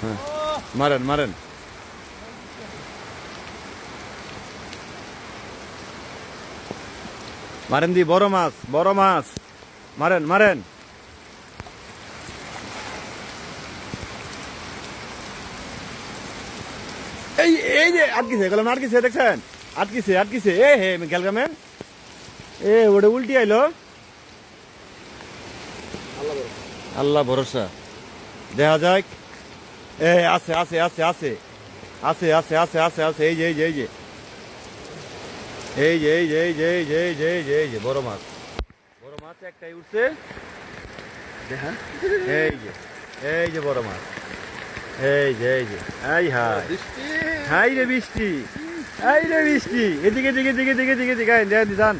হ্যাঁ মারেন মারেন। মারেন দি, বড় মাছ, বড় মাছ, মারেন মারেন। এই এই যে আটকিছে, গেলাম আটকিছে, দেখছেন আটকিছে আটকিছে। এ হে গেলগামেন, এ ওটা উল্টি আইলো। আল্লাহ ভরসা, দেখা যাক। এ আছে আছে আছে আছে আছে আছে আছে আছে আছে। এই যে এই যে এই যে এই যে এই যে এই যে এই যে এই যে এই যে এই যে বড় মাছ, বড় মাছ একটাই উঠছে। দেখা, এই যে এই যে বড় মাছ, এই যে এই যে এই হাই হাই রে বৃষ্টি, এই রে বৃষ্টি, এদিকে দিকে দিকে দিকে দিকে দিকে যান।